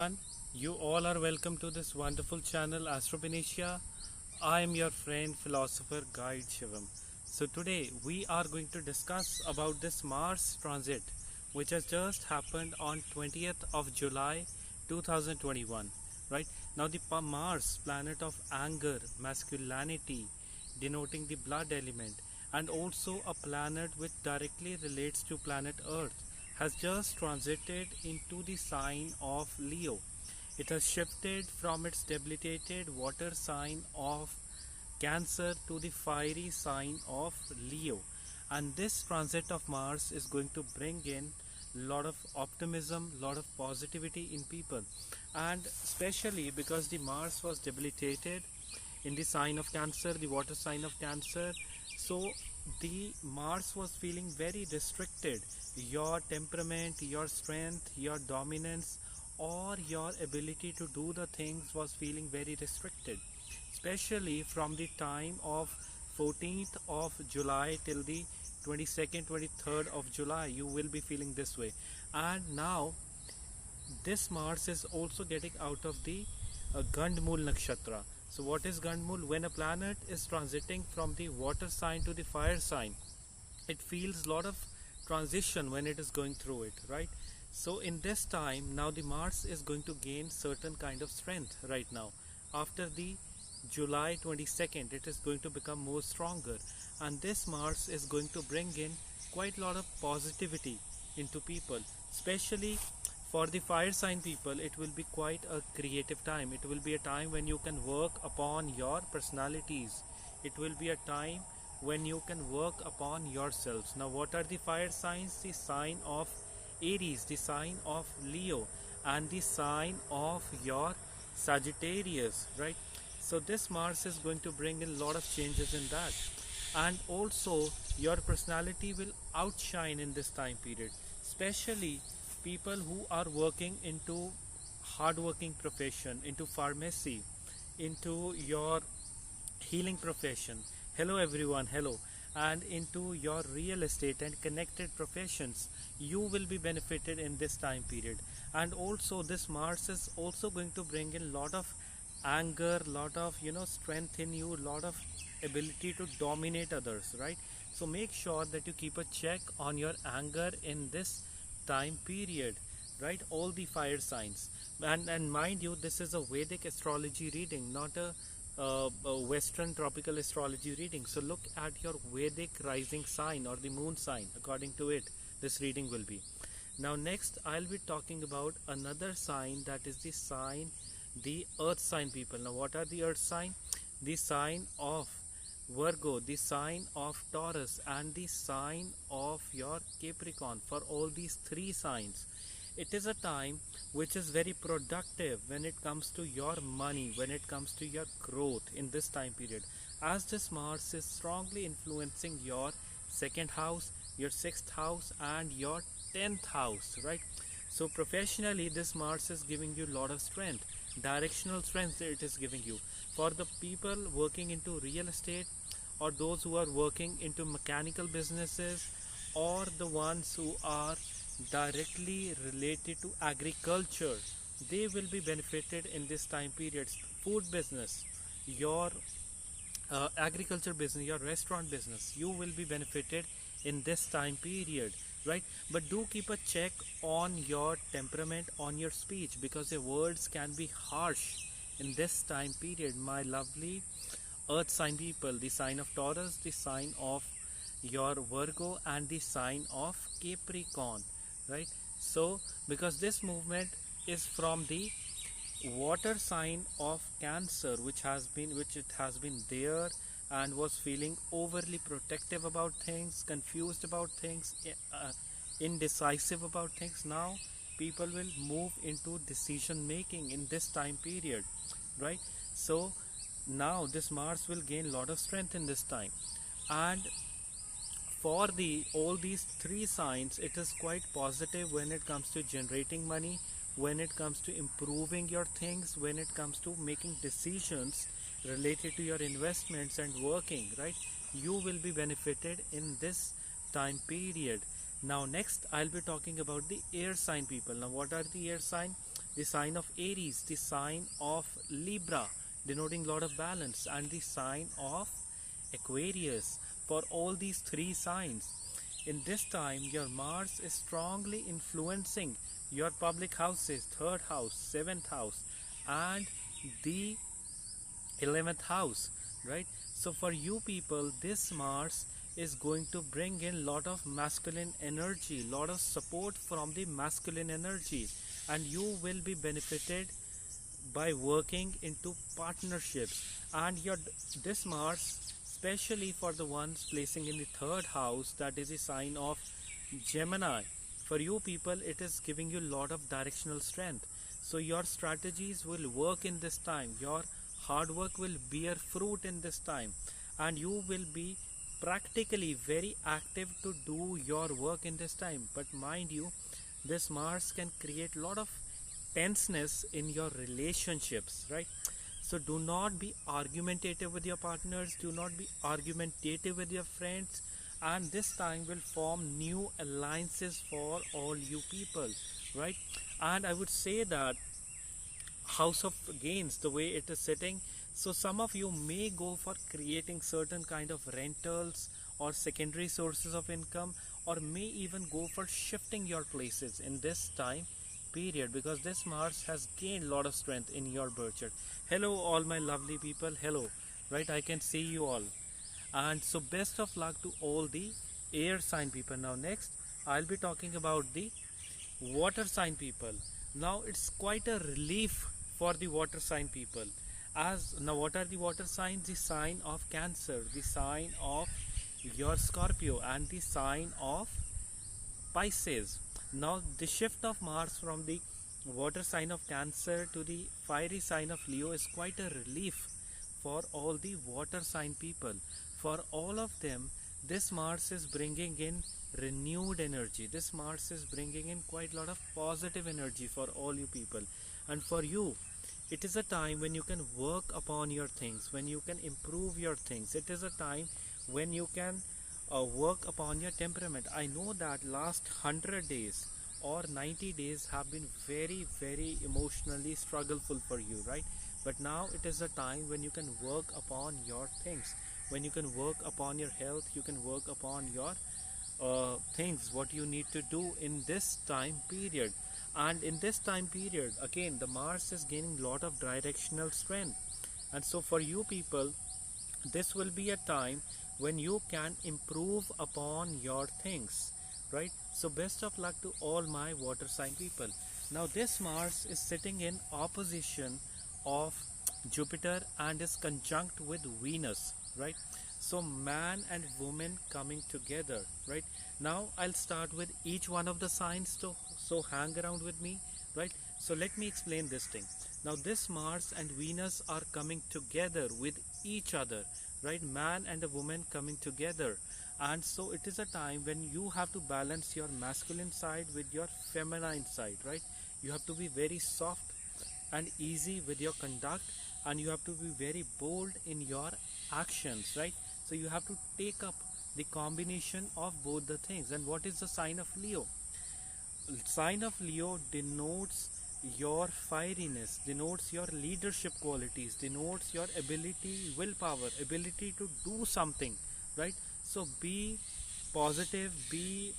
everyone. You all are welcome to this wonderful channel Astropanaceaa. I am your friend, philosopher, guide Shivam. So today we are going to discuss about this Mars transit which has just happened on 20th of July 2021. Right now the Mars, planet of anger, masculinity, denoting the blood element, and also a planet which directly relates to planet Earth, has just transited into the sign of Leo. It has shifted from its debilitated water sign of Cancer to the fiery sign of Leo. And this transit of Mars is going to bring in lot of optimism, lot of positivity in people. And especially because the Mars was debilitated in the sign of Cancer, the water sign of Cancer, so the Mars was feeling very restricted. Your temperament, your strength, your dominance, or your ability to do the things was feeling very restricted, especially from the time of 14th of July till the 22nd 23rd of July. You will be feeling this way. And now this Mars is also getting out of the Gandmul nakshatra. So what is Gandmul? When a planet is transiting from the water sign to the fire sign, it feels a lot of transition when it is going through it, right? So in this time, now the Mars is going to gain certain kind of strength right now. After the July 22nd, it is going to become more stronger, and this Mars is going to bring in quite a lot of positivity into people, especially for the fire sign people. It will be quite a creative time. It will be a time when you can work upon your personalities. It will be a time when you can work upon yourselves. Now what are the fire signs? The sign of Aries, the sign of Leo, and the sign of your Sagittarius, right? So this Mars is going to bring in a lot of changes in that. And also your personality will outshine in this time period, especially people who are working into hardworking profession, into pharmacy, into your healing profession. Hello everyone, hello. And into your real estate and connected professions, you will be benefited in this time period. And also this Mars is also going to bring in lot of anger, lot of strength in you, lot of ability to dominate others, right? So make sure that you keep a check on your anger in this time period, right? All the fire signs. And mind you, this is a Vedic astrology reading, not a Western tropical astrology reading. So look at your Vedic rising sign or the moon sign. According to it, this reading will be. Now next I'll be talking about another sign, that is the sign, the earth sign people. Now what are the earth sign? The sign of Virgo, the sign of Taurus, and the sign of your Capricorn. For all these three signs, it is a time which is very productive when it comes to your money, when it comes to your growth in this time period, as this Mars is strongly influencing your second house, your sixth house, and your 10th house, right? So professionally this Mars is giving you a lot of strength, directional strength it is giving you. For the people working into real estate, or those who are working into mechanical businesses, or the ones who are directly related to agriculture, they will be benefited in this time period. Food business, your agriculture business, your restaurant business, you will be benefited in this time period, right? But do keep a check on your temperament, on your speech, because your words can be harsh in this time period, my lovely earth sign people. The sign of Taurus, the sign of your Virgo, and the sign of Capricorn, right? So because this movement is from the water sign of Cancer, which it has been there and was feeling overly protective about things, confused about things, indecisive about things. Now people will move into decision making in this time period, right? So now this Mars will gain a lot of strength in this time. And for all these three signs, it is quite positive when it comes to generating money, when it comes to improving your things, when it comes to making decisions related to your investments and working, right? You will be benefited in this time period. Now next I'll be talking about the air sign people. Now what are the air sign? the sign of Aries, the sign of Libra, denoting lot of balance, and the sign of Aquarius. For all these three signs, in this time your Mars is strongly influencing your public houses, 3rd house, 7th house, and the 11th house, right? So for you people, this Mars is going to bring in lot of masculine energy, lot of support from the masculine energy, and you will be benefited by working into partnerships. And this Mars, especially for the ones placing in the 3rd house, that is a sign of Gemini, for you people it is giving you lot of directional strength. So your strategies will work in this time, your hard work will bear fruit in this time, and you will be practically very active to do your work in this time. But mind you, this Mars can create lot of tenseness in your relationships, right? So do not be argumentative with your partners, do not be argumentative with your friends, and this time will form new alliances for all you people, right? And I would say that house of gains, the way it is sitting, so some of you may go for creating certain kind of rentals or secondary sources of income, or may even go for shifting your places in this time period, because this Mars has gained a lot of strength in your birth chart. Hello all my lovely people, hello, right? I can see you all. And so best of luck to all the air sign people. Now next I'll be talking about the water sign people. Now it's quite a relief for the water sign people. As now, what are the water signs? The sign of Cancer, the sign of your Scorpio, and the sign of Pisces. Now the shift of Mars from the water sign of Cancer to the fiery sign of Leo is quite a relief for all the water sign people. For all of them, this Mars is bringing in renewed energy. This Mars is bringing in quite a lot of positive energy for all you people. And for you, it is a time when you can work upon your things, when you can improve your things. It is a time when you can work upon your temperament. I know that last 100 days or 90 days have been very, very emotionally struggleful for you, right? But now it is a time when you can work upon your things, when you can work upon your health, you can work upon your things, what you need to do in this time period. And in this time period, again, the Mars is gaining a lot of directional strength. And so for you people, this will be a time when you can improve upon your things, right? So best of luck to all my water sign people. Now this Mars is sitting in opposition of Jupiter and is conjunct with Venus, right? So man and woman coming together, right? Now I'll start with each one of the signs, so hang around with me, right? So let me explain this thing. Now this Mars and Venus are coming together with each other, right? Man and a woman coming together. And so it is a time when you have to balance your masculine side with your feminine side, right? You have to be very soft and easy with your conduct, and you have to be very bold in your actions, right? So you have to take up the combination of both the things. And what is the sign of Leo? Sign of Leo denotes your fieriness, denotes your leadership qualities, denotes your ability, willpower, ability to do something, right? So be positive, be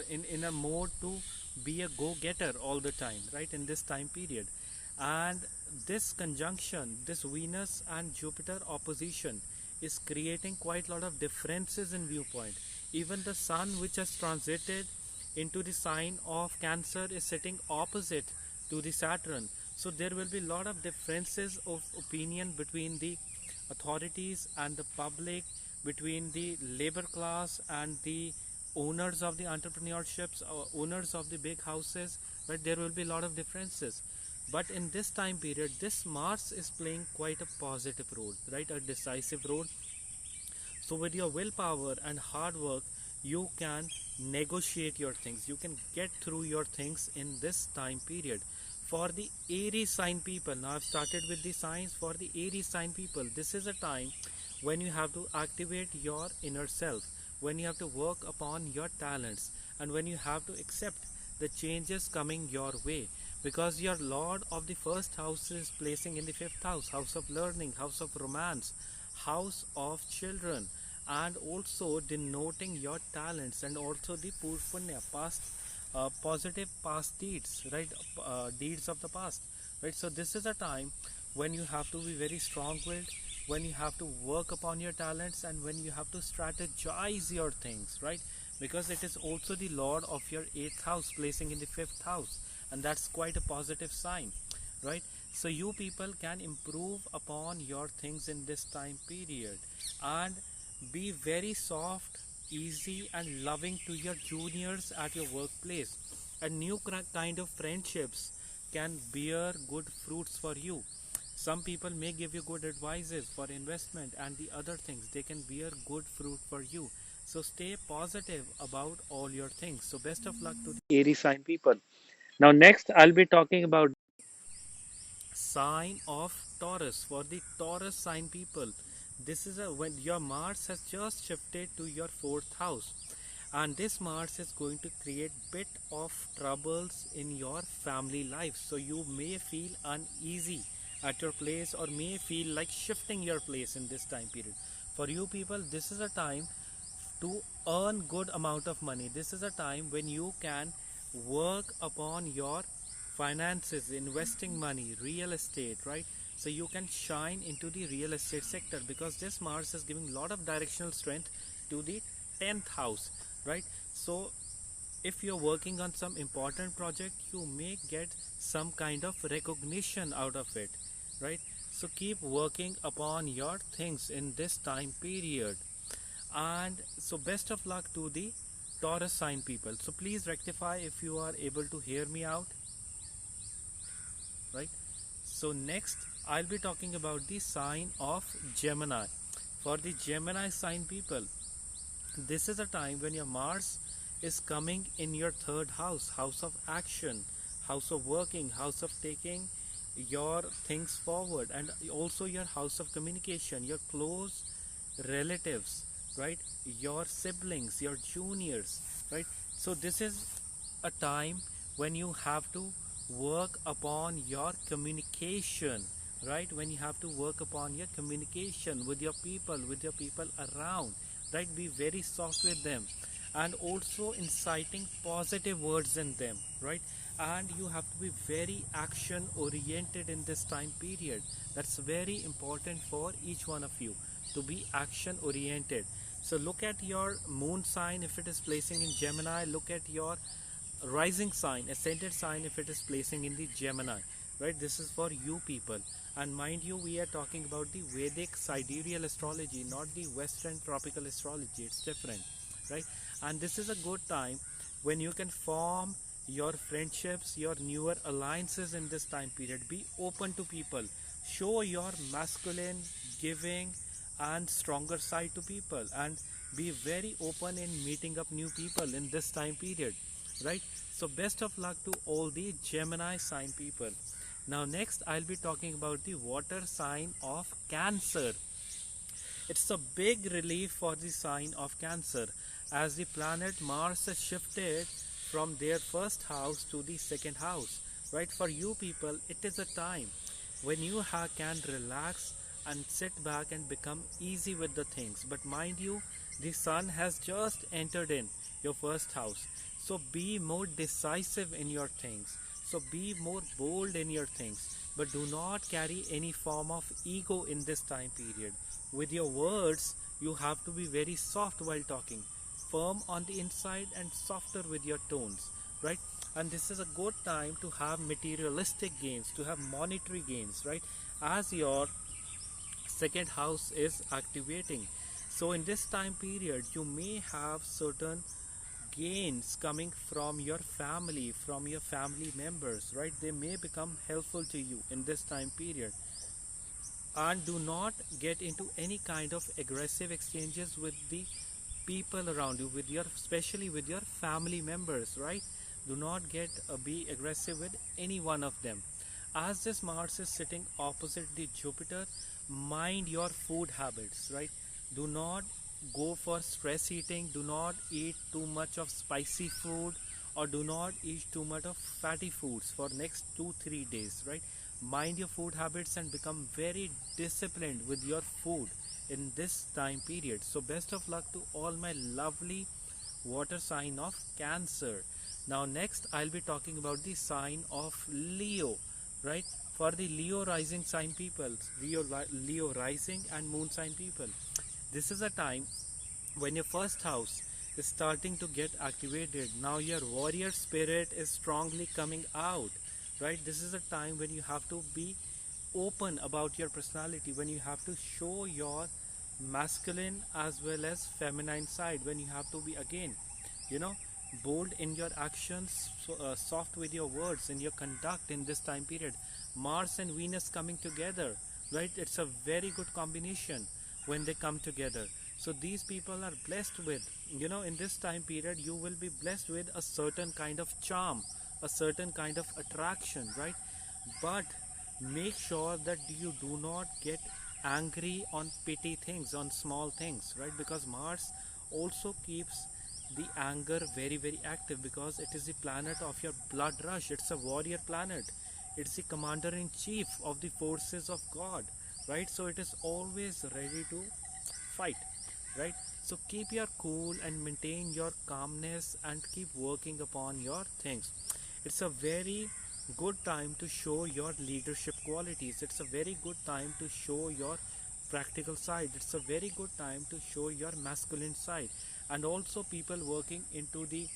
in a mode to be a go-getter all the time, right, in this time period. And this conjunction, this Venus and Jupiter opposition is creating quite a lot of differences in viewpoint. Even the Sun, which has transited into the sign of Cancer, is sitting opposite to the Saturn. So there will be a lot of differences of opinion between the authorities and the public, between the labor class and the owners of the entrepreneurships, owners of the big houses, right? There will be a lot of differences. But in this time period, this Mars is playing quite a positive role, right? A decisive role. So with your willpower and hard work, you can negotiate your things. You can get through your things in this time period. For the Aries sign people, now I've started with the signs. For the Aries sign people, this is a time when you have to activate your inner self, when you have to work upon your talents, and when you have to accept the changes coming your way. because your lord of the first house is placing in the fifth house, house of learning, house of romance, house of children, and also denoting your talents, and also the purpunya, past positive past deeds, right? Deeds of the past, right? So this is a time when you have to be very strong willed, when you have to work upon your talents, and when you have to strategize your things, right? Because it is also the lord of your eighth house placing in the fifth house, and that's quite a positive sign, right? So you people can improve upon your things in this time period, and be very soft, easy, and loving to your juniors at your workplace, and new kind of friendships can bear good fruits for you. Some people may give you good advices for investment and the other things, they can bear good fruit for you. So stay positive about all your things. So best of luck to the Aries sign people. Now next I'll be talking about sign of Taurus. For the Taurus sign people, this is when your Mars has just shifted to your fourth house, and this Mars is going to create bit of troubles in your family life. So you may feel uneasy at your place, or may feel like shifting your place in this time period. For you people, this is a time to earn good amount of money. This is a time when you can work upon your finances, investing money, real estate, right? So you can shine into the real estate sector, because this Mars is giving a lot of directional strength to the 10th house, right? So if you're working on some important project, you may get some kind of recognition out of it, right? So keep working upon your things in this time period. And so best of luck to the Taurus sign people. So please rectify if you are able to hear me out, right? So next I'll be talking about the sign of Gemini. For the Gemini sign people, this is a time when your Mars is coming in your third house, house of action, house of working, house of taking your things forward, and also your house of communication, your close relatives, right? Your siblings, your juniors, right? So this is a time when you have to work upon your communication, right? When you have to work upon your communication with your people around, right? Be very soft with them, and also inciting positive words in them, right? And you have to be very action oriented in this time period. That's very important for each one of you, to be action oriented. So look at your moon sign if it is placing in Gemini. Look at your rising sign, ascended sign if it is placing in the Gemini, right? This is for you people. And mind you, we are talking about the Vedic sidereal astrology, not the Western tropical astrology. It's different, right? And this is a good time when you can form your friendships, your newer alliances in this time period. Be open to people, show your masculine, giving, and stronger side to people, and be very open in meeting up new people in this time period, right? So best of luck to all the Gemini sign people. Now next I'll be talking about the water sign of Cancer. It's a big relief for the sign of Cancer, as the planet Mars has shifted from their first house to the second house, right? For you people, it is a time when you can relax and sit back and become easy with the things. But mind you, the sun has just entered in your first house, so be more decisive in your things. So be more bold in your things, but do not carry any form of ego in this time period. With your words, you have to be very soft while talking, firm on the inside and softer with your tones, right? And this is a good time to have materialistic gains, to have monetary gains, right? As your second house is activating. So in this time period, you may have certain gains coming from your family, from your family members, right? They may become helpful to you in this time period. And do not get into any kind of aggressive exchanges with the people around you, with your, especially with your family members, right? Do not get be aggressive with any one of them. As this Mars is sitting opposite the Jupiter, mind your food habits, right? Do not go for stress eating, do not eat too much of spicy food or do not eat too much of fatty foods for next 2-3 days, right? Mind your food habits and become very disciplined with your food in this time period. So best of luck to all my lovely water sign of Cancer. Now next I'll be talking about the sign of Leo, right? For the Leo rising sign people, Leo rising and moon sign people, this is a time when your first house is starting to get activated. Now your warrior spirit is strongly coming out, right? This is a time when you have to be open about your personality, when you have to show your masculine as well as feminine side, when you have to be again, bold in your actions, soft with your words, in your conduct in this time period. Mars and Venus coming together, right? It's a very good combination when they come together. So these people are blessed with, in this time period you will be blessed with a certain kind of charm, a certain kind of attraction, right? But make sure that you do not get angry on petty things, on small things, right? Because Mars also keeps the anger very, very active, because it is the planet of your blood rush. It's a warrior planet. It's the commander-in-chief of the forces of God, right? So it is always ready to fight, right? So keep your cool and maintain your calmness and keep working upon your things. It's a very good time to show your leadership qualities. It's a very good time to show your practical side. It's a very good time to show your masculine side. And also people working into the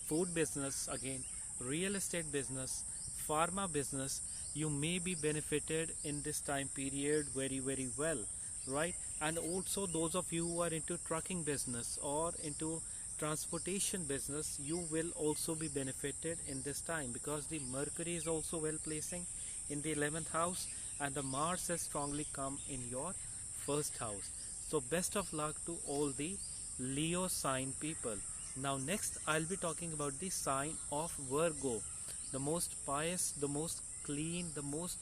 food business, again real estate business, pharma business, you may be benefited in this time period very, very well, right? And also those of you who are into trucking business or into transportation business, you will also be benefited in this time, because the Mercury is also well placing in the 11th house and the Mars has strongly come in your first house. So best of luck to all the Leo sign people. Now next I'll be talking about the sign of Virgo, the most pious, the most clean, the most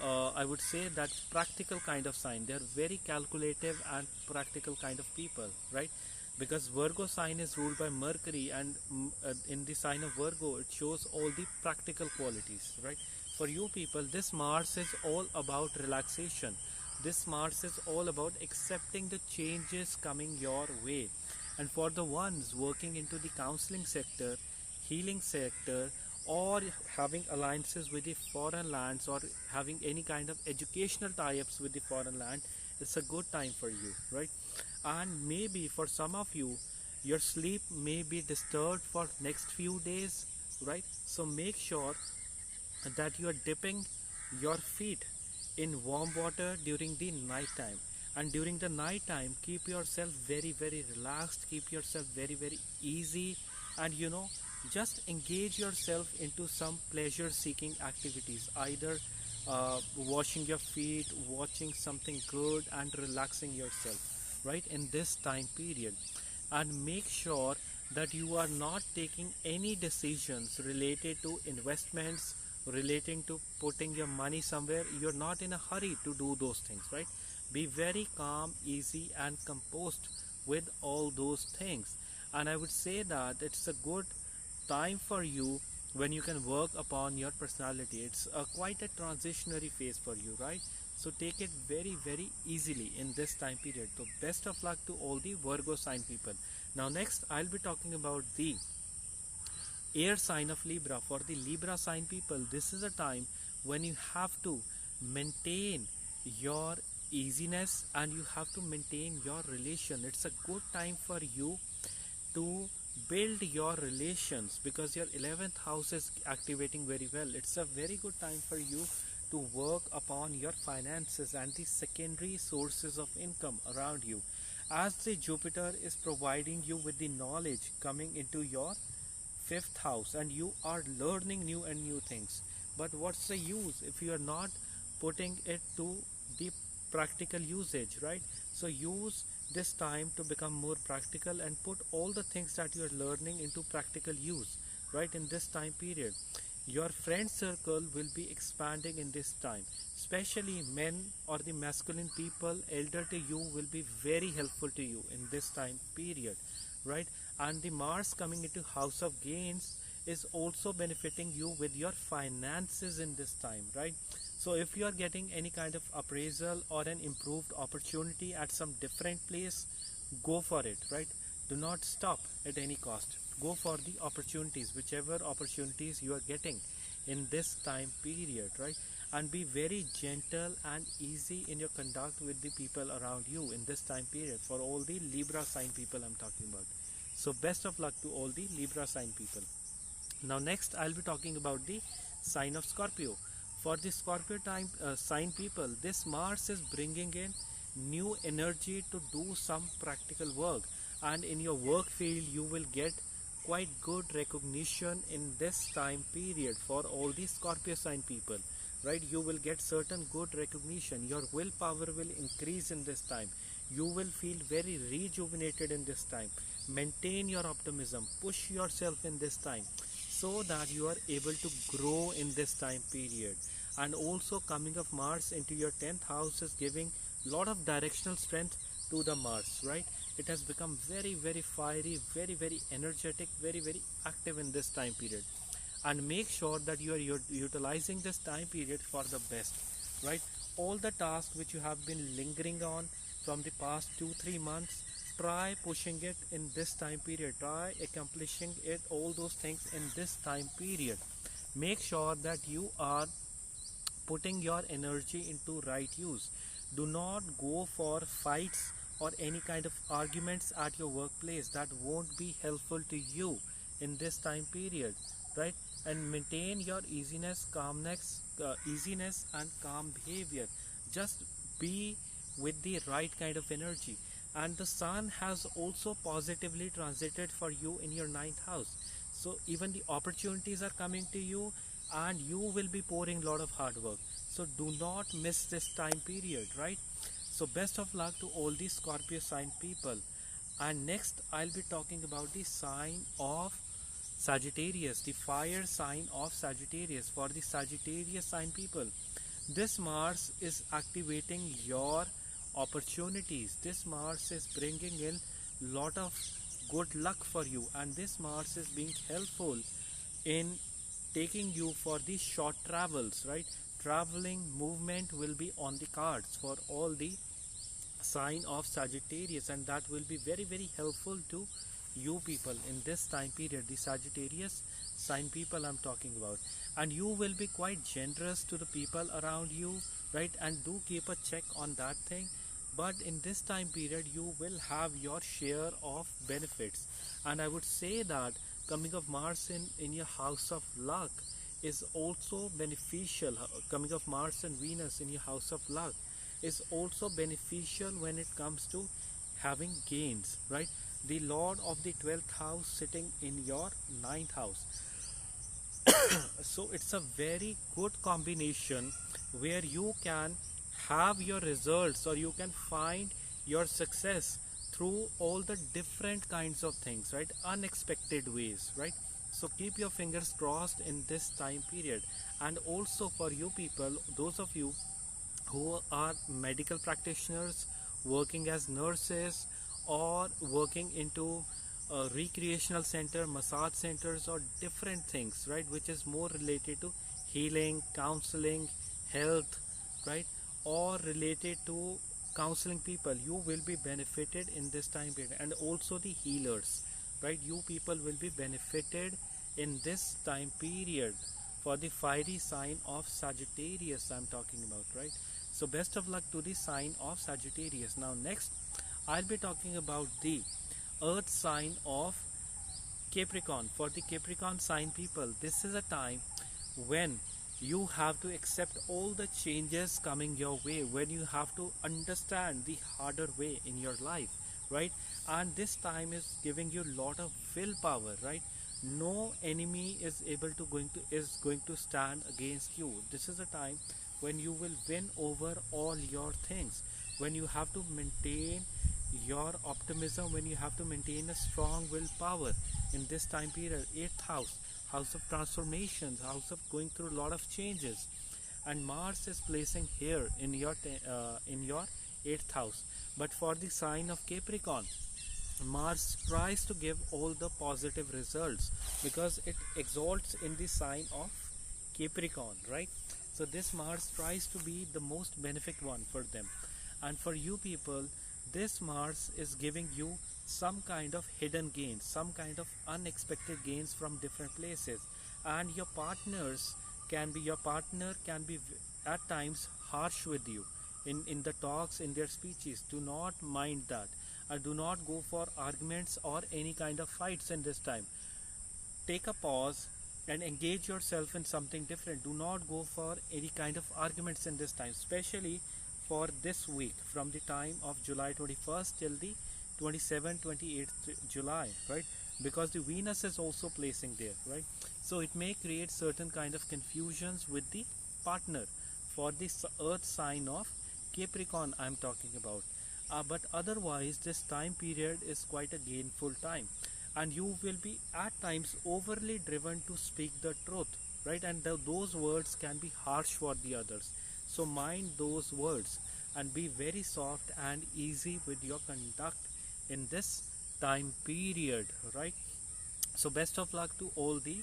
I would say that practical kind of sign. They are very calculative and practical kind of people, right? Because Virgo sign is ruled by Mercury, and in the sign of Virgo it shows all the practical qualities, right? For you people, this Mars is all about relaxation. This Mars is all about accepting the changes coming your way. And for the ones working into the counseling sector, healing sector, or having alliances with the foreign lands, or having any kind of educational tie-ups with the foreign land, it's a good time for you, right? And maybe for some of you, your sleep may be disturbed for next few days, right? So make sure that you are dipping your feet in warm water during the night time. And during the night time, keep yourself very, very relaxed, keep yourself very, very easy, and just engage yourself into some pleasure seeking activities, either washing your feet, watching something good, and relaxing yourself, right, in this time period. And make sure that you are not taking any decisions related to investments, relating to putting your money somewhere. You're not in a hurry to do those things, right? Be very calm, easy, and composed with all those things. And I would say that it's a good time for you when you can work upon your personality. It's quite a transitionary phase for you, right? So take it very, very easily in this time period. So best of luck to all the Virgo sign people. Now next I'll be talking about the air sign of Libra. For the Libra sign people, this is a time when you have to maintain your easiness and you have to maintain your relation. It's a good time for you to build your relations, because your 11th house is activating very well. It's a very good time for you to work upon your finances and the secondary sources of income around you, as the Jupiter is providing you with the knowledge coming into your 5th house, and you are learning new and new things. But what's the use if you are not putting it to the practical usage, right? So use this time to become more practical and put all the things that you are learning into practical use, right? In this time period, your friend circle will be expanding in this time, especially men or the masculine people elder to you will be very helpful to you in this time period, right? And the Mars coming into house of gains is also benefiting you with your finances in this time, right? So if you are getting any kind of appraisal or an improved opportunity at some different place, go for it, right? Do not stop at any cost. Go for the opportunities, whichever opportunities you are getting in this time period, right? And be very gentle and easy in your conduct with the people around you in this time period, for all the Libra sign people I'm talking about. So best of luck to all the Libra sign people. Now next I'll be talking about the sign of Scorpio. For the Scorpio time sign people, this Mars is bringing in new energy to do some practical work, and in your work field you will get quite good recognition in this time period for all the Scorpio sign people, right? You will get certain good recognition. Your willpower will increase in this time. You will feel very rejuvenated in this time. Maintain your optimism, push yourself in this time so that you are able to grow in this time period. And also coming of Mars into your 10th house is giving lot of directional strength to the Mars, right? It has become very fiery, very energetic, very active in this time period. And make sure that you are utilizing this time period for the best, right? All the tasks which you have been lingering on from the past 2-3 months, try pushing it in this time period. Try accomplishing it, all those things in this time period. Make sure that you are putting your energy into right use. Do not go for fights or any kind of arguments at your workplace. That won't be helpful to you in this time period, right? And maintain your easiness and calm behavior. Just be with the right kind of energy. And the Sun has also positively transited for you in your 9th house. So even the opportunities are coming to you, and you will be pouring a lot of hard work. So do not miss this time period, right? So best of luck to all the Scorpio sign people. And next I'll be talking about the sign of Sagittarius, the fire sign of Sagittarius. For the Sagittarius sign people, this Mars is activating your opportunities. This Mars is bringing in lot of good luck for you, and this Mars is being helpful in taking you for the short travels, right? Traveling movement will be on the cards for all the sign of Sagittarius, and that will be very helpful to you people in this time period, the Sagittarius sign people I'm talking about. And you will be quite generous to the people around you, right? And do keep a check on that thing. But in this time period you will have your share of benefits. And I would say that coming of Mars in your house of luck is also beneficial. Coming of Mars and Venus in your house of luck is also beneficial when it comes to having gains, right? The Lord of the 12th house sitting in your 9th house. So it's a very good combination where you can have your results, or you can find your success through all the different kinds of things, right? Unexpected ways, right? So keep your fingers crossed in this time period. And also for you people, those of you who are medical practitioners, working as nurses, or working into a recreational center, massage centers, or different things, right, which is more related to healing, counseling, health, right, or related to counseling people, you will be benefited in this time period. And also the healers, right, you people will be benefited in this time period for the fiery sign of Sagittarius I'm talking about, right? So best of luck to the sign of Sagittarius. Now next I'll be talking about the earth sign of Capricorn. For the Capricorn sign people, this is a time when you have to accept all the changes coming your way, when you have to understand the harder way in your life, right? And this time is giving you a lot of willpower, right? No enemy is going to stand against you. This is a time when you will win over all your things, when you have to maintain your optimism, when you have to maintain a strong willpower in this time period. 8th house, house of transformations, house of going through a lot of changes, and Mars is placing here in your 8th house. But for the sign of Capricorn, Mars tries to give all the positive results because it exalts in the sign of Capricorn, right? So this Mars tries to be the most benefic one for them. And for you people, this Mars is giving you some kind of hidden gains, some kind of unexpected gains from different places. And your partner can be at times harsh with you in the talks, in their speeches. Do not mind that. Do not go for arguments or any kind of fights in this time. Take a pause and engage yourself in something different. Do not go for any kind of arguments in this time, especially for this week from the time of July 21st till the 27th 28th July, right? Because the Venus is also placing there, right? So it may create certain kind of confusions with the partner for this earth sign of Capricorn I'm talking about. But otherwise this time period is quite a gainful time, and you will be at times overly driven to speak the truth, right? And those words can be harsh for the others, so mind those words and be very soft and easy with your conduct in this time period, right? So best of luck to all the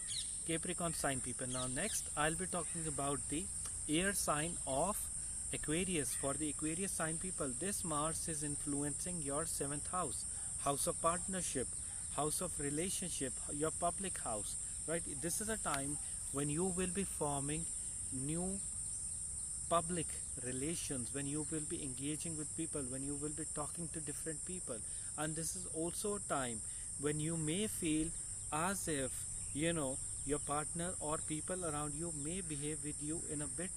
Capricorn sign people. Now next I'll be talking about the air sign of Aquarius. For the Aquarius sign people, this Mars is influencing your 7th house, house of partnership, house of relationship, your public house, right? This is a time when you will be forming new public relations, when you will be engaging with people, when you will be talking to different people. And this is also a time when you may feel as if, you know, your partner or people around you may behave with you in a bit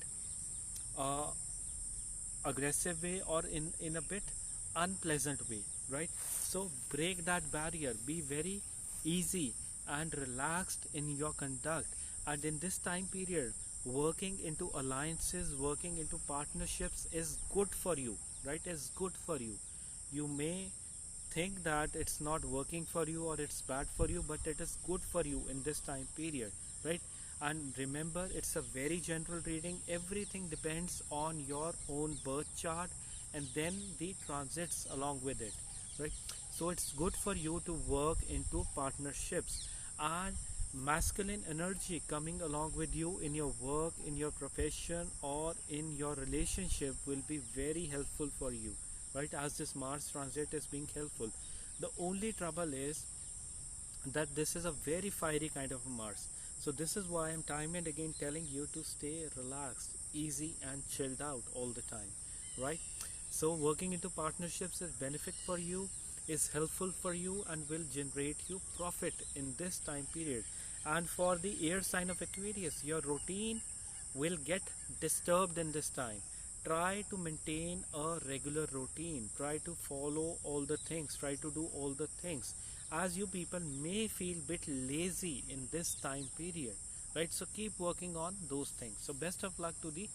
aggressive way or in a bit unpleasant way, right? So break that barrier, be very easy and relaxed in your conduct. And in this time period, working into alliances, working into partnerships is good for you, right? Is good for you. You may think that it's not working for you or it's bad for you, but it is good for you in this time period, right? And remember, it's a very general reading. Everything depends on your own birth chart and then the transits along with it, right? So it's good for you to work into partnerships, and masculine energy coming along with you in your work, in your profession, or in your relationship will be very helpful for you, right? As this Mars transit is being helpful. The only trouble is that this is a very fiery kind of a Mars. So this is why I'm time and again telling you to stay relaxed, easy and chilled out all the time, right? So working into partnerships is benefit for you, is helpful for you, and will generate you profit in this time period. And for the air sign of Aquarius, your routine will get disturbed in this time. Try to maintain a regular routine, try to follow all the things, try to do all the things, as you people may feel bit lazy in this time period, right? So keep working on those things. So best of luck to the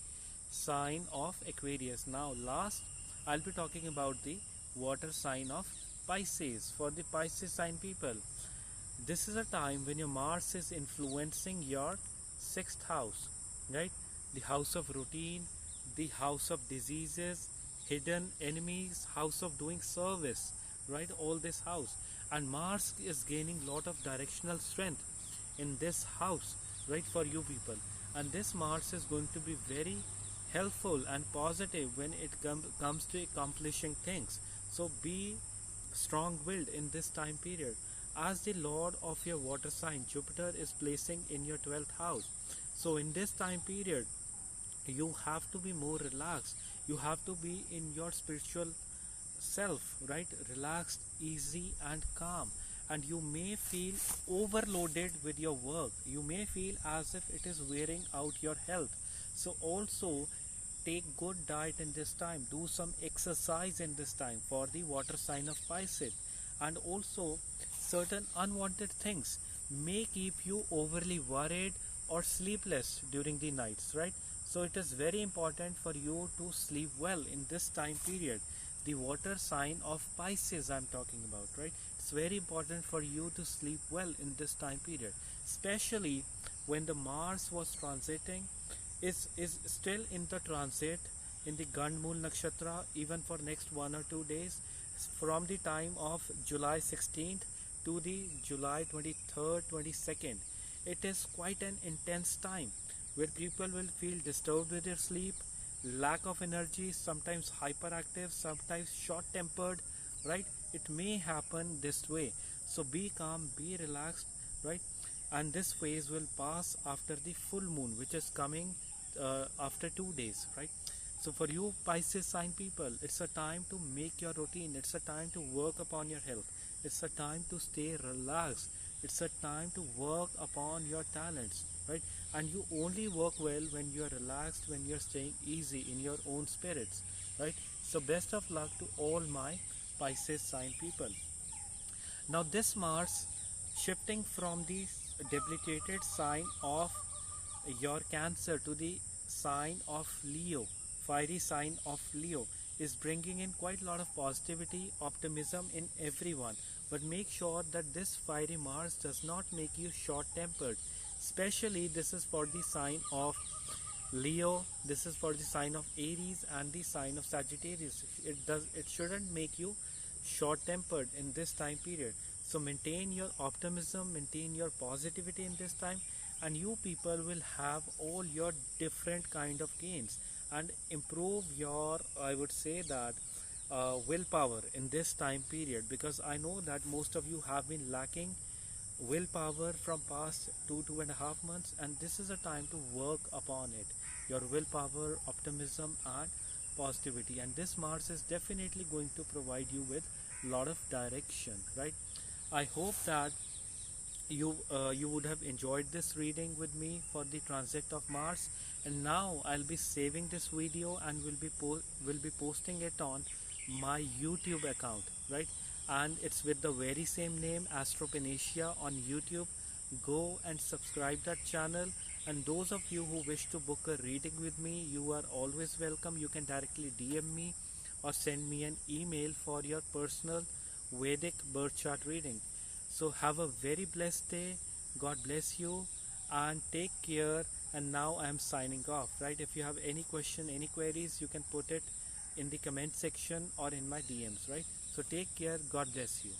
sign of Aquarius. Now last I'll be talking about the water sign of Pisces. For the Pisces sign people, this is a time when your Mars is influencing your 6th house, right? The house of routine, the house of diseases, hidden enemies, house of doing service, right? All this house. And Mars is gaining lot of directional strength in this house, right, for you people. And this Mars is going to be very helpful and positive when it comes to accomplishing things. So be strong-willed in this time period, as the lord of your water sign Jupiter is placing in your 12th house. So in this time period, you have to be more relaxed. You have to be in your spiritual self, right? Relaxed, easy and calm. And you may feel overloaded with your work. You may feel as if it is wearing out your health. So also take good diet in this time. Do some exercise in this time for the water sign of Pisces. And also certain unwanted things may keep you overly worried or sleepless during the nights, right? So it is very important for you to sleep well in this time period. The water sign of Pisces I'm talking about, right? It's very important for you to sleep well in this time period, especially when the Mars was transiting, is still in the transit in the Gandmul Nakshatra, even for next 1 or 2 days. from the time of July 16th to the July 23rd, 22nd. It is quite an intense time where people will feel disturbed with their sleep, lack of energy, sometimes hyperactive, sometimes short-tempered, right? It may happen this way. So be calm, be relaxed, right? And this phase will pass after the full moon, which is coming after 2 days, right? So for you Pisces sign people, it's a time to make your routine, it's a time to work upon your health, it's a time to stay relaxed, it's a time to work upon your talents, right? And you only work well when you're relaxed, when you're staying easy in your own spirits, right? So best of luck to all my Pisces sign people. Now this Mars shifting from the debilitated sign of your Cancer to the sign of Leo, fiery sign of Leo, is bringing in quite a lot of positivity, optimism in everyone. But make sure that this fiery Mars does not make you short-tempered. Especially this is for the sign of Leo, this is for the sign of Aries and the sign of Sagittarius. It shouldn't make you short-tempered in this time period. So maintain your optimism, maintain your positivity in this time, and you people will have all your different kind of gains and improve your, I would say that, willpower in this time period, because I know that most of you have been lacking willpower from past 2.5 months, and this is a time to work upon it, your willpower, optimism and positivity. And this Mars is definitely going to provide you with lot of direction, right? I hope that you would have enjoyed this reading with me for the transit of Mars. And now I'll be saving this video and will be posting it on my YouTube account, right? And it's with the very same name, astropanaceaa, on YouTube. Go and subscribe that channel. And those of you who wish to book a reading with me, you are always welcome. You can directly DM me or send me an email for your personal Vedic birth chart reading. So have a very blessed day. God bless you and take care. And now I am signing off, right? If you have any question, any queries, you can put it in the comment section or in my DMs, right? So take care. God bless you.